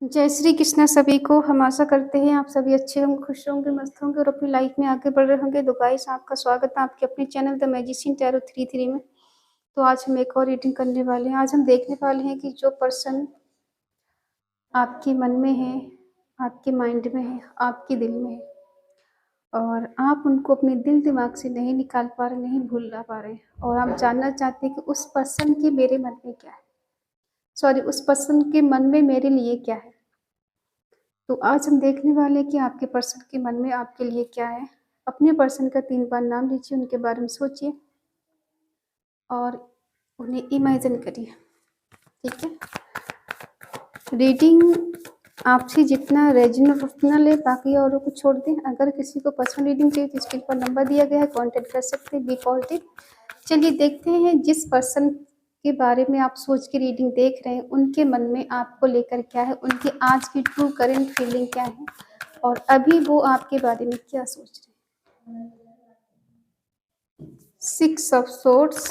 जय श्री कृष्णा सभी को। हम आशा करते हैं आप सभी अच्छे होंगे, खुश होंगे, मस्त होंगे और अपनी लाइफ में आगे बढ़ रहे होंगे। तो गाइस, आपका स्वागत है आपके अपने चैनल द मैजिशियन टैरो 33 में। तो आज हम एक और रीडिंग करने वाले हैं। आज हम देखने वाले हैं कि जो पर्सन आपके मन में है, आपके माइंड में है, आपके दिल में है और आप उनको अपने दिल दिमाग से नहीं निकाल पा रहे, नहीं भूल पा रहे, और आप जानना चाहते हैं कि उस पर्सन के मेरे मन में क्या है, सॉरी, उस पर्सन के मन में मेरे लिए क्या है। तो आज हम देखने वाले हैं कि आपके पर्सन के मन में आपके लिए क्या है। अपने पर्सन का 3 बार नाम लीजिए, उनके बारे में सोचिए और उन्हें इमेजिन करिए। ठीक है। रीडिंग आपसे जितना रेजोनेट उतना ले, बाकी औरों को छोड़ दें। अगर किसी को पर्सनल रीडिंग चाहिए तो स्क्रीन पर नंबर दिया गया है, कांटेक्ट कर सकते हैं। Be positive. चलिए देखते हैं जिस पर्सन के बारे में आप सोच के रीडिंग देख रहे हैं, उनके मन में आपको लेकर क्या है, उनकी आज की ट्रू करंट फीलिंग क्या है और अभी वो आपके बारे में क्या सोच रहे हैं। 6 of swords,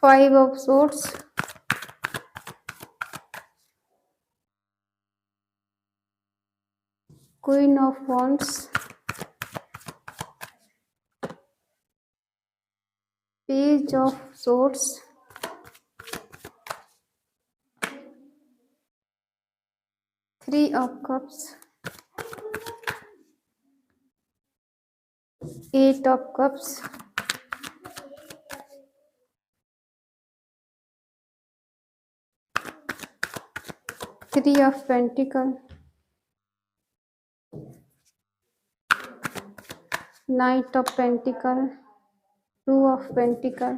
5 of swords, queen of wands, page of swords, three of cups, 8 of cups, three of pentacle, 9 of pentacle, 2 of pentacle,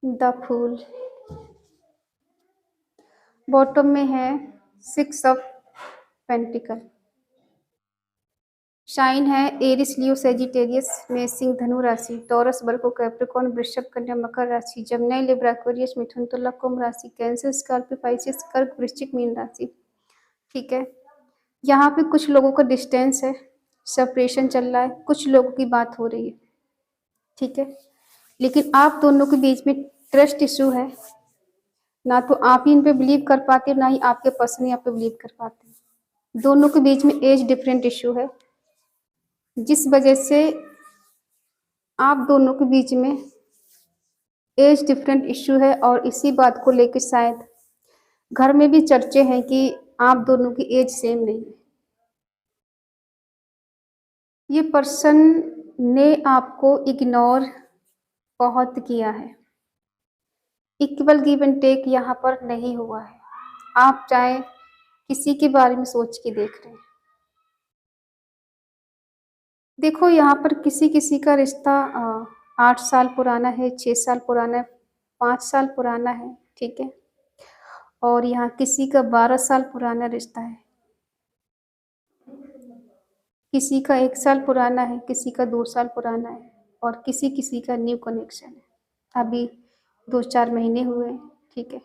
the fool. Bottom में है 6 ऑफ पेंटिकल। शाइन है एरिस, लियो, सेजिटेरियस, मेषिंग, धनु राशि, taurus, वर्गो, Capricorn, वृषभ, कन्या, मकर राशि, जमनी, लिब्रा, एक्वेरियस, मिथुन, तुला, कुंभ राशि, कैंसर, स्कॉर्पियो, पाइसेस, कर्क, वृश्चिक, मीन राशि। ठीक है। यहाँ पे कुछ लोगों का डिस्टेंस है, सेपरेशन चल रहा है, कुछ लोगों की बात हो रही है। ठीक है। लेकिन आप दोनों के बीच में ट्रस्ट इशू है। ना तो आप ही इन पे बिलीव कर पाते हो, ना ही आपके पर्सन आप पे बिलीव कर पाते। दोनों के बीच में एज डिफरेंट इशू है, जिस वजह से आप दोनों के बीच में एज डिफरेंट इशू है। और इसी बात को लेकर शायद घर में भी चर्चे हैं कि आप दोनों की एज सेम नहीं है। ये पर्सन ने आपको इग्नोर बहुत किया है। इक्वल गिव एंड टेक यहाँ पर नहीं हुआ है। आप चाहे किसी के बारे में सोच के देख रहे हैं। देखो, यहाँ पर किसी किसी का रिश्ता 8 साल पुराना है, 6 साल पुराना है, 5 साल पुराना है। ठीक है। और यहाँ किसी का 12 साल पुराना रिश्ता है, किसी का 1 साल पुराना है, किसी का 2 साल पुराना है और किसी किसी का न्यू कनेक्शन है, अभी 2-4 महीने हुए हैं। ठीक है।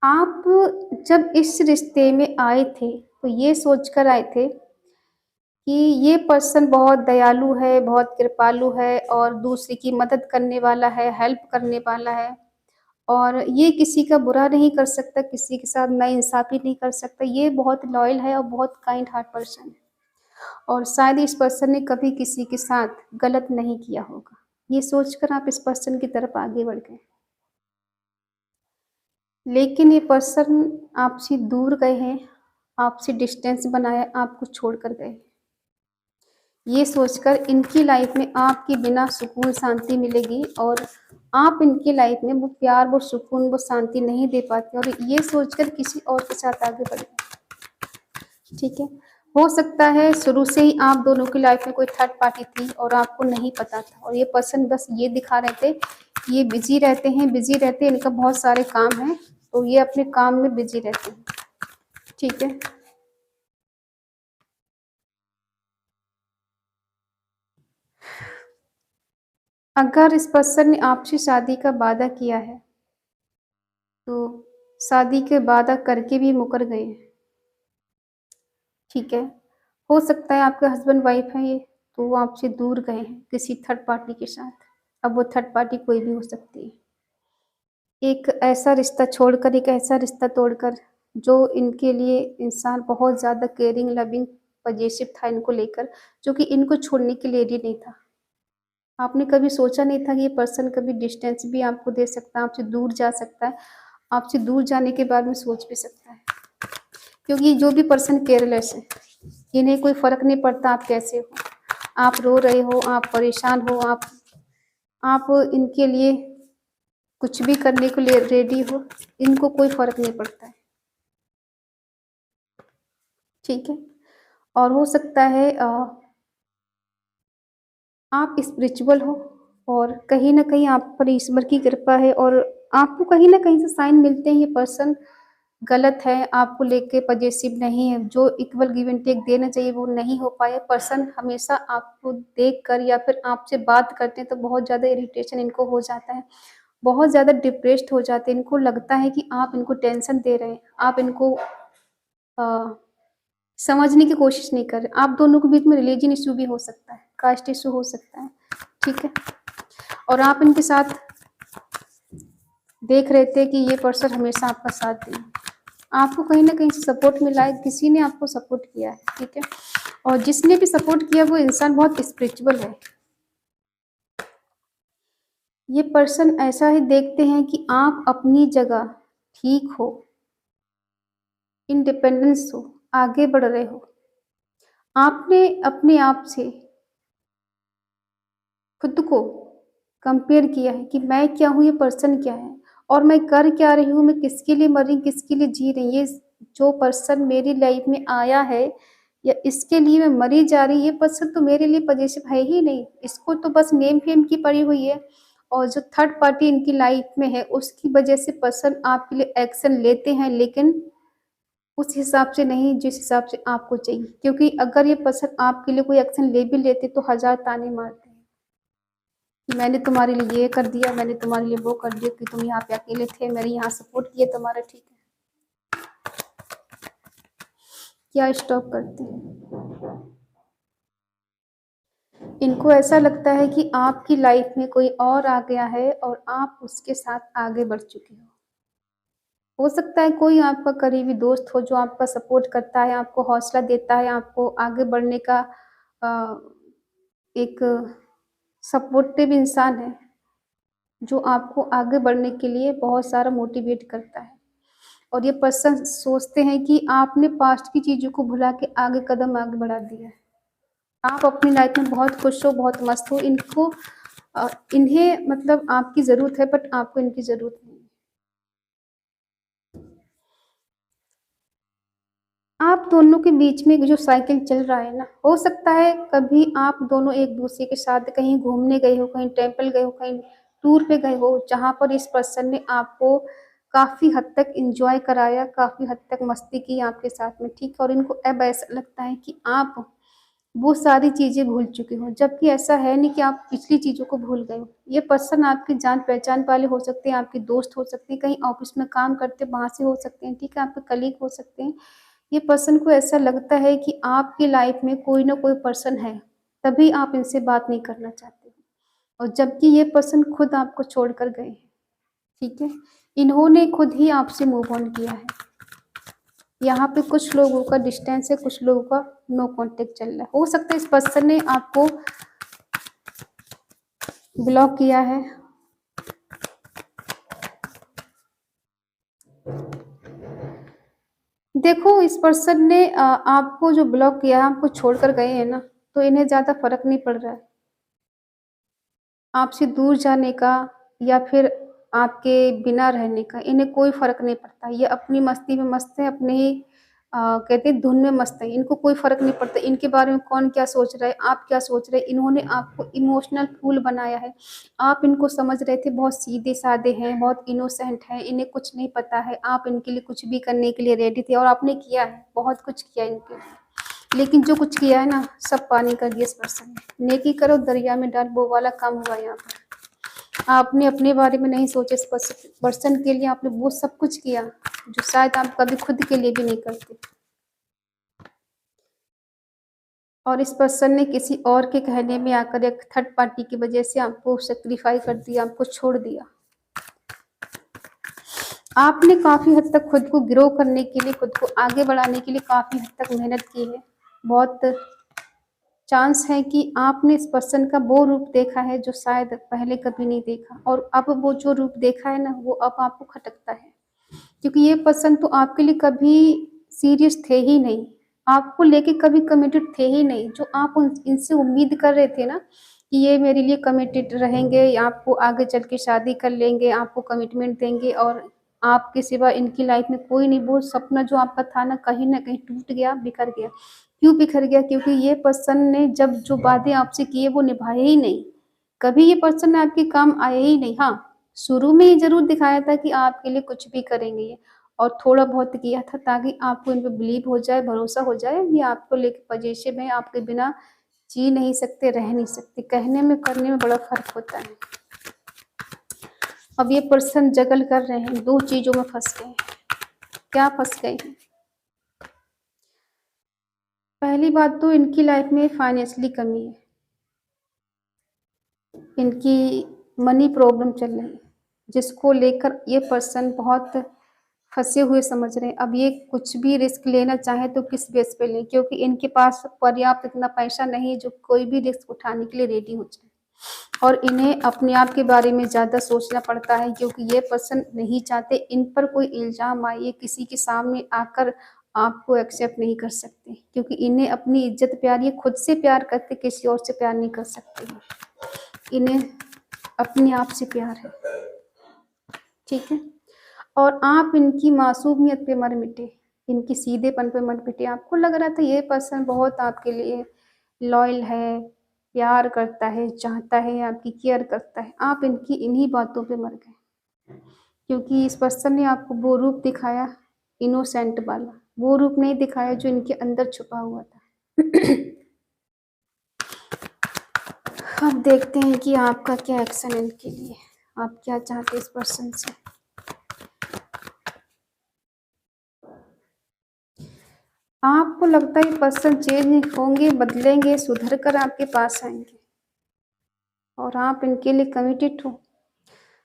आप जब इस रिश्ते में आए थे तो ये सोचकर आए थे कि ये पर्सन बहुत दयालु है, बहुत कृपालु है और दूसरे की मदद करने वाला है, हेल्प करने वाला है और ये किसी का बुरा नहीं कर सकता, किसी के साथ नाइंसाफ़ी नहीं कर सकता। ये बहुत लॉयल है और बहुत काइंड हार्ट पर्सन है और शायद इस पर्सन ने कभी किसी के साथ गलत नहीं किया होगा। ये सोचकर आप इस पर्सन की तरफ आगे बढ़ गए। लेकिन ये पर्सन आपसे दूर गए हैं, आपसे डिस्टेंस बनाया, आपको छोड़कर गए। ये सोचकर इनकी लाइफ में आपके बिना सुकून शांति मिलेगी और आप इनकी लाइफ में वो प्यार, वो सुकून, वो शांति नहीं दे पाते और ये सोचकर किसी और के साथ आगे बढ़ गए। ठीक है। हो सकता है शुरू से ही आप दोनों की लाइफ में कोई थर्ड पार्टी थी और आपको नहीं पता था और ये पर्सन बस ये दिखा रहे थे, ये बिजी रहते हैं, बिजी रहते हैं, इनका बहुत सारे काम हैं तो ये अपने काम में बिजी रहते हैं। ठीक है। अगर इस पर्सन ने आपसे शादी का वादा किया है तो शादी के वादा करके भी मुकर गए हैं। ठीक है। हो सकता है आपके हस्बैंड वाइफ हैं ये, तो वो आपसे दूर गए हैं किसी थर्ड पार्टी के साथ। अब वो थर्ड पार्टी कोई भी हो सकती है। एक ऐसा रिश्ता छोड़कर, एक ऐसा रिश्ता तोड़कर जो इनके लिए इंसान बहुत ज़्यादा केयरिंग, लविंग, पजेसिव था इनको लेकर, जो कि इनको छोड़ने के लिए रेडी नहीं था। आपने कभी सोचा नहीं था कि ये पर्सन कभी डिस्टेंस भी आपको दे सकता है, आपसे दूर जा सकता है, आपसे दूर जाने के बारे में सोच भी सकता है। क्योंकि जो भी पर्सन केयरलेस है, इन्हें कोई फ़र्क नहीं पड़ता आप कैसे हो। आप रो रहे हो, आप परेशान हो, आप इनके लिए कुछ भी करने के लिए रेडी हो, इनको कोई फ़र्क नहीं पड़ता है, ठीक है? और हो सकता है आप स्पिरिचुअल हो और कहीं न कहीं आप पर ईश्वर की कृपा है और आपको कहीं न कहीं से साइन मिलते हैं ये पर्सन गलत है, आपको लेके पजेसिव नहीं है, जो इक्वल गिव एंड टेक देना चाहिए वो नहीं हो पाया। पर्सन हमेशा आपको देखकर या फिर आपसे बात करते हैं तो बहुत ज़्यादा इरिटेशन इनको हो जाता है, बहुत ज़्यादा डिप्रेस्ड हो जाते हैं। इनको लगता है कि आप इनको टेंशन दे रहे हैं, आप इनको अ, समझने की कोशिश नहीं कर रहे। आप दोनों के बीच में रिलीजन इश्यू भी हो सकता है, कास्ट इश्यू हो सकता है, ठीक है? और आप इनके साथ देख रहे थे कि ये पर्सन हमेशा आपका साथ दें। आपको कहीं न कहीं से सपोर्ट मिला है, किसी ने आपको सपोर्ट किया है, ठीक है? और जिसने भी सपोर्ट किया वो इंसान बहुत स्पिरिचुअल है। ये पर्सन ऐसा ही देखते हैं कि आप अपनी जगह ठीक हो, इंडिपेंडेंस हो, आगे बढ़ रहे हो। आपने अपने आप से खुद को कंपेयर किया है कि मैं क्या हूँ, ये पर्सन क्या है और मैं कर क्या रही हूँ, मैं किसके लिए मर रही हूँ, किसके लिए जी रही हूँ। ये जो पर्सन मेरी लाइफ में आया है या इसके लिए मैं मरी जा रही, ये पर्सन तो मेरे लिए पॉजिटिव है ही नहीं। इसको तो बस नेम फेम की पड़ी हुई है और जो थर्ड पार्टी इनकी लाइफ में है उसकी वजह से पर्सन आपके लिए एक्शन लेते हैं, लेकिन उस हिसाब से नहीं जिस हिसाब से आपको चाहिए। क्योंकि अगर ये पर्सन आपके लिए कोई एक्शन ले भी लेते तो हजार ताने मारते हैं कि मैंने तुम्हारे लिए ये कर दिया, मैंने तुम्हारे लिए वो कर दिया, कि तुम यहाँ पे अकेले थे, मैंने यहाँ सपोर्ट किया तुम्हारा, ठीक है? क्या स्टॉप करते हैं? इनको ऐसा लगता है कि आपकी लाइफ में कोई और आ गया है और आप उसके साथ आगे बढ़ चुके हो सकता है कोई आपका करीबी दोस्त हो जो आपका सपोर्ट करता है, आपको हौसला देता है, आपको आगे बढ़ने का अ, एक सपोर्टिव इंसान है, जो आपको आगे बढ़ने के लिए बहुत सारा मोटिवेट करता है। और ये पर्सन सोचते हैं कि आपने पास्ट की चीज़ों को भुला के आगे कदम आगे बढ़ा दिया है। आप अपनी लाइफ में बहुत खुश हो, बहुत मस्त हो। इन्हें मतलब आपकी ज़रूरत है बट आपको इनकी ज़रूरत नहीं है। आप दोनों के बीच में जो साइकिल चल रहा है ना, हो सकता है कभी आप दोनों एक-दूसरे के साथ कहीं घूमने गए हो, कहीं टेम्पल गए हो, कहीं टूर पे गए हो, जहाँ पर इस पर्सन ने आपको काफ़ी हद तक एन्जॉय कराया, काफ़ी हद तक मस्ती की आपके साथ में, ठीक है? और इनको अब ऐसा लगता है कि आप वो सारी चीज़ें भूल चुके हो, जबकि ऐसा है नहीं कि आप पिछली चीज़ों को भूल गए हो। ये पर्सन आपकी जान-पहचान वाले हो सकते हैं, आपके दोस्त हो सकते हैं, कहीं ऑफ़िस में काम करते हैं, वहाँ से हो सकते हैं, ठीक है? आपके कलीग हो सकते हैं। ये पर्सन को ऐसा लगता है कि आपकी लाइफ में कोई ना कोई पर्सन है, तभी आप इनसे बात नहीं करना चाहते हो और जबकि ये पर्सन खुद आपको छोड़कर गए हैं, ठीक है? इन्होंने खुद ही आपसे मूव ऑन किया है। यहाँ पे कुछ लोगों का डिस्टेंस है, कुछ लोगों का नो कॉन्टैक्ट चल रहा है। हो सकता है इस पर्सन ने आपको ब्लॉक किया है। देखो इस पर्सन ने आपको जो ब्लॉक किया है, आपको छोड़कर गए हैं ना, तो इन्हें ज़्यादा फ़र्क नहीं पड़ रहा है। आपसे दूर जाने का या फिर आपके बिना रहने का इन्हें कोई फ़र्क नहीं पड़ता। ये अपनी मस्ती में मस्त हैं, अपने ही कहते हैं धुन में मस्त हैं। इनको कोई फ़र्क नहीं पड़ता, इनके बारे में कौन क्या सोच रहा है, आप क्या सोच रहे हैं। इन्होंने आपको इमोशनल फूल बनाया है। आप इनको समझ रहे थे बहुत सीधे-साधे हैं, बहुत इनोसेंट हैं, इन्हें कुछ नहीं पता है। आप इनके लिए कुछ भी करने के लिए रेडी थे और आपने किया है, बहुत कुछ किया इनके लिए। लेकिन जो कुछ किया है ना, सब पानी कर दिया इस पर्सन ने। नेकी करो दरिया में डाल, वो वाला काम हुआ यहाँ पर। आपने अपने बारे में नहीं सोचा, इस पर्सन के लिए आपने वो सब कुछ किया, जो शायद आप कभी खुद के लिए भी नहीं करते। और इस पर्सन ने किसी और के कहने में आकर एक थर्ड पार्टी की वजह से आपको सैक्रिफाई कर दिया, आपको छोड़ दिया। आपने काफ़ी हद तक खुद को ग्रो करने के लिए, खुद को आगे बढ़ाने के लिए काफ़ी हद तक मेहनत की है। बहुत चांस है कि आपने इस पर्सन का वो रूप देखा है जो शायद पहले कभी नहीं देखा, और अब वो जो रूप देखा है ना, वो अब आपको खटकता है। क्योंकि ये पर्सन तो आपके लिए कभी सीरियस थे ही नहीं, आपको लेके कभी कमिटेड थे ही नहीं। जो आप इनसे उम्मीद कर रहे थे ना कि ये मेरे लिए कमिटेड रहेंगे, आपको आगे चल के शादी कर लेंगे, आपको कमिटमेंट देंगे और आपके सिवा इनकी लाइफ में कोई नहीं, वो सपना जो आपका था ना कहीं टूट गया, बिखर गया। क्यों बिखर गया? क्योंकि ये पर्सन ने जब जो वादे आपसे किए वो निभाए ही नहीं। कभी ये पर्सन आपके काम आए ही नहीं। हाँ, शुरू में ये ज़रूर दिखाया था कि आपके लिए कुछ भी करेंगे ये, और थोड़ा बहुत किया था ताकि आपको इन पे बिलीव हो जाए, भरोसा हो जाए, ये आपको लेके पॉजिटिव है, आपके बिना जी नहीं सकते, रह नहीं सकते। कहने में करने में बड़ा फ़र्क होता है। अब ये पर्सन जगल कर रहे हैं, 2 चीज़ों में फँस गए हैं। क्या फँस गए हैं? पहली बात तो इनकी लाइफ में फाइनेंशियली कमी है। इनकी मनी प्रॉब्लम चल रही है, जिसको लेकर ये पर्सन बहुत फँसे हुए समझ रहे हैं। अब ये कुछ भी रिस्क लेना चाहें तो किस बेस पे लें, क्योंकि इनके पास पर्याप्त इतना पैसा नहीं है जो कोई भी रिस्क उठाने के लिए रेडी हो जाए। और इन्हें अपने आप के बारे में ज़्यादा सोचना पड़ता है, क्योंकि ये पर्सन नहीं चाहते इन पर कोई इल्ज़ाम आए, ये किसी के सामने आकर आपको एक्सेप्ट नहीं कर सकते, क्योंकि इन्हें अपनी इज्जत प्यार, ये खुद से प्यार करते, किसी और से प्यार नहीं कर सकते हैं। इन्हें अपने आप से प्यार है, ठीक है? और आप इनकी मासूमियत पे मत मिटे, इनकी सीधेपन पे मत मिटे। आपको लग रहा था ये पर्सन बहुत आपके लिए लॉयल है, प्यार करता है, चाहता है, आपकी केयर करता है। आप इनकी इन्हीं बातों पे मर गए, क्योंकि इस पर्सन ने आपको वो रूप दिखाया इनोसेंट वाला, वो रूप नहीं दिखाया जो इनके अंदर छुपा हुआ था। अब देखते हैं कि आपका क्या एक्शन है इनके लिए, आप क्या चाहते हैं इस पर्सन से। आपको लगता है ये पर्सन चेंज होंगे, बदलेंगे, सुधर कर आपके पास आएंगे, और आप इनके लिए कमिटेड हो,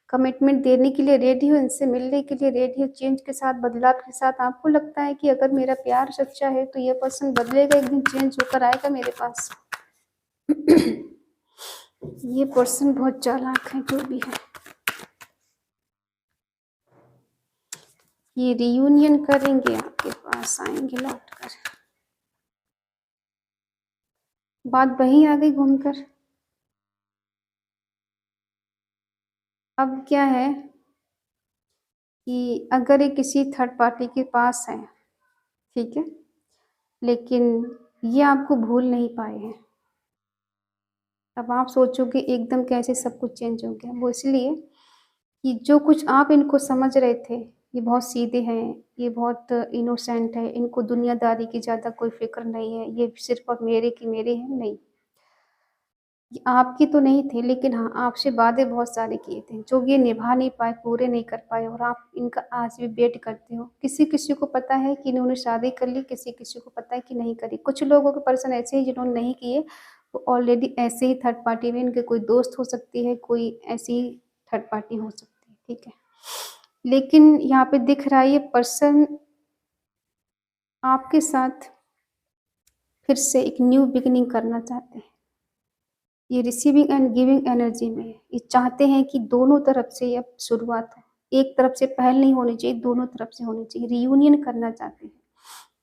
कमिटमेंट देने के लिए रेडी हो, इनसे मिलने के लिए रेडी हो, चेंज के साथ, बदलाव के साथ। आपको लगता है कि अगर मेरा प्यार सच्चा है तो ये पर्सन बदलेगा, एक दिन चेंज होकर आएगा मेरे पास। ये पर्सन बहुत चालाक है, जो भी है। ये रियूनियन करेंगे, आपके पास आएंगे लौट कर। बात वहीं आ गई घूमकर। अब क्या है कि अगर ये किसी थर्ड पार्टी के पास है, ठीक है, लेकिन ये आपको भूल नहीं पाए हैं। अब आप सोचोगे एकदम कैसे सब कुछ चेंज हो गया। वो इसलिए कि जो कुछ आप इनको समझ रहे थे, ये बहुत सीधे हैं, ये बहुत इनोसेंट है, इनको दुनियादारी की ज़्यादा कोई फ़िक्र नहीं है, ये सिर्फ़ अब मेरे की मेरे हैं, नहीं। ये आपके तो नहीं थे, लेकिन हाँ, आपसे वादे बहुत सारे किए थे, जो ये निभा नहीं पाए, पूरे नहीं कर पाए, और आप इनका आज भी वेट करते हो। किसी-किसी को पता है कि इन्होंने शादी कर ली, किसी-किसी को पता है कि नहीं करी। कुछ लोगों के पर्सन ऐसे हैं जिन्होंने नहीं किए, वो ऑलरेडी ऐसे ही थर्ड पार्टी में, इनके कोई दोस्त हो सकती है, कोई ऐसी थर्ड पार्टी हो सकती है, ठीक है। लेकिन यहाँ पे दिख रहा है ये पर्सन आपके साथ फिर से एक न्यू बिगिनिंग करना चाहते हैं। ये रिसीविंग एंड गिविंग एनर्जी में है। ये चाहते हैं कि दोनों तरफ से अब शुरुआत हो। एक तरफ से पहल नहीं होनी चाहिए, दोनों तरफ से होनी चाहिए। रियूनियन करना चाहते हैं,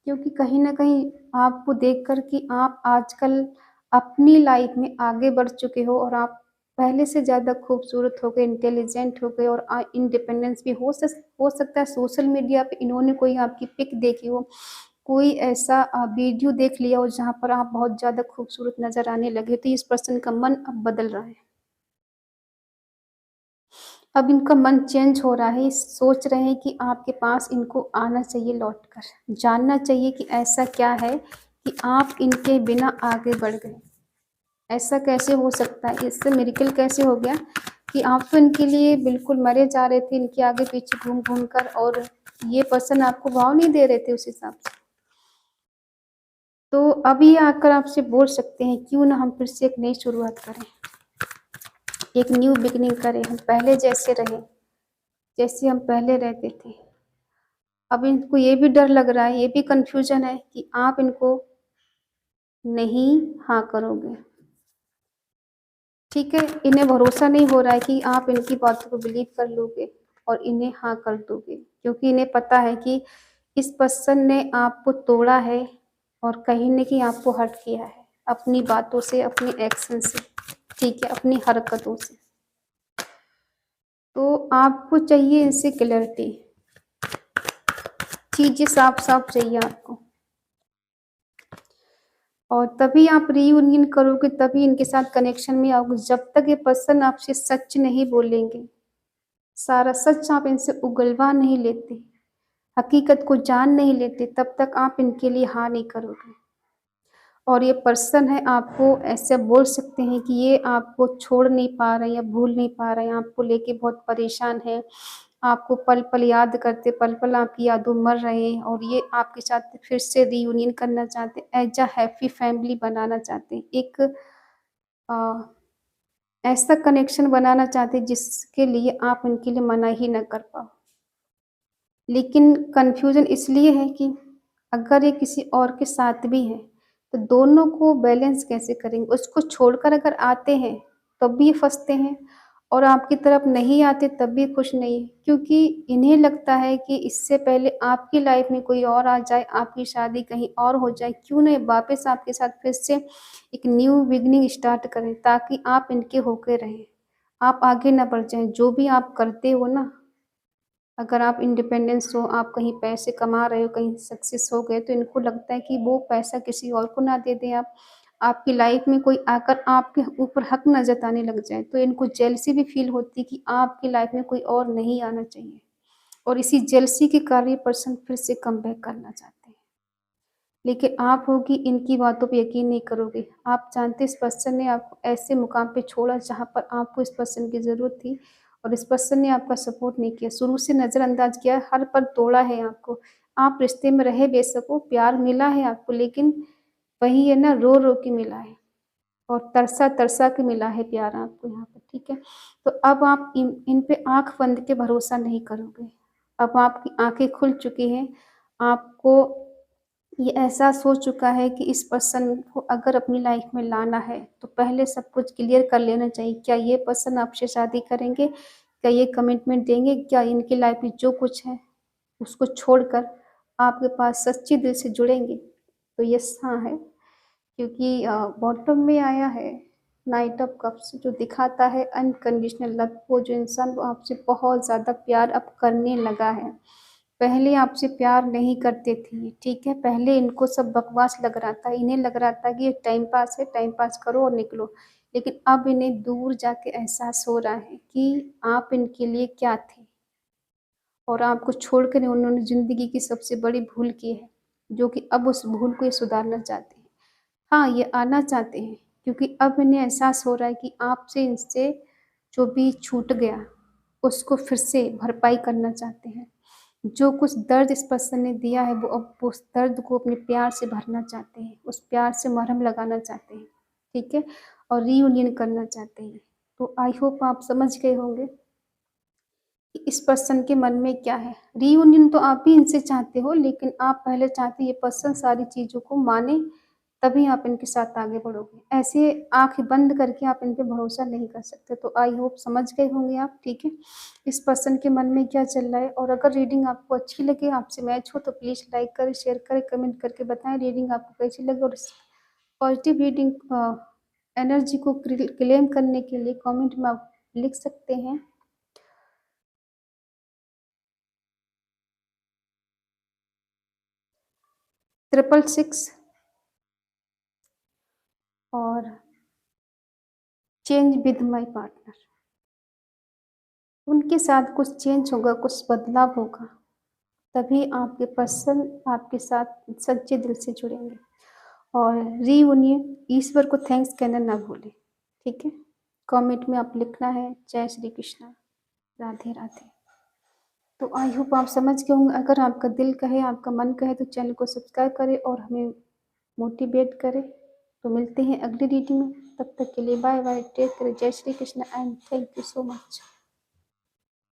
क्योंकि कहीं न कहीं आपको देखकर कि आप आजकल अपनी लाइफ़ में आगे बढ़ चुके हो, और आप पहले से ज़्यादा खूबसूरत हो गए, इंटेलिजेंट हो गए, और इंडिपेंडेंस भी हो सकता है सोशल मीडिया पे इन्होंने कोई आपकी पिक देखी हो, कोई ऐसा वीडियो देख लिया हो जहाँ पर आप बहुत ज़्यादा खूबसूरत नज़र आने लगे, तो इस पर्सन का मन अब बदल रहा है। अब इनका मन चेंज हो रहा है, ये सोच रहे हैं कि आपके पास इनको आना चाहिए लौटकर, जानना चाहिए कि ऐसा क्या है कि आप इनके बिना आगे बढ़ गए। ऐसा कैसे हो सकता है? इससे मिरेकल कैसे हो गया कि आप तो इनके लिए बिल्कुल मरे जा रहे थे, इनके आगे-पीछे घूम-घूम कर, और ये पर्सन आपको भाव नहीं दे रहे थे उस हिसाब से। तो अभी आकर आपसे बोल सकते हैं क्यों ना हम फिर से एक नई शुरुआत करें, एक न्यू बिगिनिंग करें, हम पहले जैसे रहें, जैसे हम पहले रहते थे। अब इनको ये भी डर लग रहा है, ये भी कन्फ्यूज़न है कि आप इनको नहीं हाँ करोगे, ठीक है? इन्हें भरोसा नहीं हो रहा है कि आप इनकी बातों को बिलीव कर लोगे और इन्हें हाँ कर दोगे, क्योंकि इन्हें पता है कि इस पर्सन ने आपको तोड़ा है और कहीं न कहीं आपको हर्ट किया है, अपनी बातों से, अपने एक्शन से, ठीक है? अपनी हरकतों से। तो आपको चाहिए इनसे क्लैरिटी, चीज़ें साफ-साफ चाहिए आपको। और तभी आप रीयूनियन करोगे, तभी इनके साथ कनेक्शन में आओगे। जब तक ये पर्सन आपसे सच नहीं बोलेंगे, सारा सच आप इनसे उगलवा नहीं लेते, हकीकत को जान नहीं लेते, तब तक आप इनके लिए हाँ नहीं करोगे। और ये पर्सन है, आपको ऐसे बोल सकते हैं कि ये आपको छोड़ नहीं पा रहे या भूल नहीं पा रहे हैं, आपको लेके बहुत परेशान है, आपको पल-पल याद करते, पल-पल आपकी यादों मर रहे हैं और ये आपके साथ फिर से रियूनियन करना चाहते हैं, एज़ अ हैप्पी फैमिली बनाना चाहते हैं। एक अ, ऐसा कनेक्शन बनाना चाहते हैं जिसके लिए आप उनके लिए मना ही ना कर पाओ। लेकिन कन्फ्यूज़न इसलिए है कि अगर ये किसी और के साथ भी है, तो दोनों को बैलेंस कैसे करेंगे? उसको छोड़कर अगर आते हैं, तब भी ये फँसते हैं और आपकी तरफ नहीं आते तब भी खुश नहीं है, क्योंकि इन्हें लगता है कि इससे पहले आपकी लाइफ़ में कोई और आ जाए, आपकी शादी कहीं और हो जाए, क्यों ना ये वापस आपके साथ फिर से एक न्यू बिगिनिंग स्टार्ट करें, ताकि आप इनके होके रहें। आप आगे ना बढ़ जाएँ, जो भी आप करते हो ना, अगर आप इंडिपेंडेंस हो, आप कहीं पैसे कमा रहे हो, कहीं सक्सेस हो गए, तो इनको लगता है कि वो पैसा किसी और को ना दे दें आप। आपकी लाइफ़ में कोई आकर आपके ऊपर हक ना जताने लग जाए, तो इनको जेलसी भी फ़ील होती है कि आपकी लाइफ़ में कोई और नहीं आना चाहिए और इसी जेलसी के कारण ये पर्सन फिर से कमबैक करना चाहते हैं। लेकिन आप हो कि इनकी बातों पे यकीन नहीं करोगे। आप जानते इस पर्सन ने आपको ऐसे मुकाम पे छोड़ा जहाँ पर आपको इस पर्सन की ज़रूरत थी और इस पर्सन ने आपका सपोर्ट नहीं किया। शुरू से नज़रअंदाज किया, हर पल तोड़ा है आपको। आप रिश्ते में रहे बेशक हो, प्यार मिला है आपको, लेकिन वही है ना, रो-रो के मिला है और तरसा-तरसा के मिला है प्यार आपको यहाँ पर, ठीक है? तो अब आप इन पे आँख बंद के भरोसा नहीं करोगे। अब आपकी आँखें खुल चुकी हैं। आपको ये एहसास हो चुका है कि इस पर्सन को अगर अपनी लाइफ में लाना है, तो पहले सब कुछ क्लियर कर लेना चाहिए। क्या ये पर्सन आपसे शादी करेंगे? क्या ये कमिटमेंट देंगे? क्या इनकी लाइफ में जो कुछ है, उसको छोड़कर आपके पास सच्चे दिल से जुड़ेंगे? तो यस हाँ है, क्योंकि बॉटम में आया है नाइट ऑफ कप्स, जो दिखाता है अनकंडीशनल लव। वो जो इंसान वो आपसे बहुत ज़्यादा प्यार अब करने लगा है। पहले आपसे प्यार नहीं करते थे, ठीक है? पहले इनको सब बकवास लग रहा था, इन्हें लग रहा था कि ये टाइम पास है, टाइम पास करो और निकलो। लेकिन अब इन्हें दूर जाके एहसास हो रहा है कि आप इनके लिए क्या थे और आपको छोड़कर उन्होंने ज़िंदगी की सबसे बड़ी भूल की है, जो कि अब उस भूल को ये सुधारना चाहते हैं। हाँ, ये आना चाहते हैं, क्योंकि अब इन्हें एहसास हो रहा है कि आपसे इनसे जो भी छूट गया, उसको फिर से भरपाई करना चाहते हैं। जो कुछ दर्द इस पर्सन ने दिया है, वो अब उस दर्द को अपने प्यार से भरना चाहते हैं, उस प्यार से मरहम लगाना चाहते हैं, ठीक है? और रीयूनियन करना चाहते हैं। तो आई होप आप समझ गए होंगे कि इस पर्सन के मन में क्या है। रीयूनियन तो आप भी इनसे चाहते हो, लेकिन आप पहले चाहते ये पर्सन सारी चीज़ों को माने, तभी आप इनके साथ आगे बढ़ोगे। ऐसे आँखें बंद करके आप इन पे भरोसा नहीं कर सकते। तो आई होप समझ गए होंगे आप, ठीक है? इस पर्सन के मन में क्या चल रहा है। और अगर रीडिंग आपको अच्छी लगे, आपसे मैच हो, तो प्लीज़ लाइक करें, शेयर करें, कमेंट करके बताएँ रीडिंग आपको कैसी लगी। और इस पॉजिटिव रीडिंग एनर्जी को क्लेम करने के लिए कमेंट में आप लिख सकते हैं। 666 और चेंज विद माय पार्टनर। उनके साथ कुछ चेंज होगा, कुछ बदलाव होगा, तभी आपके पर्सन आपके साथ सच्चे दिल से जुड़ेंगे। और रीयूनियन ईश्वर को थैंक्स कहना ना भूलें, ठीक है? कमेंट में आप लिखना है जय श्री कृष्णा, राधे राधे। तो आई होप आप समझ गए होंगे। अगर आपका दिल कहे, आपका मन कहे, तो चैनल को सब्सक्राइब करें और हमें मोटिवेट करे। तो मिलते हैं अगली रीडिंग में, तब तक के लिए बाय बाय, टेक केयर, जय Shri Krishna and thank you so much.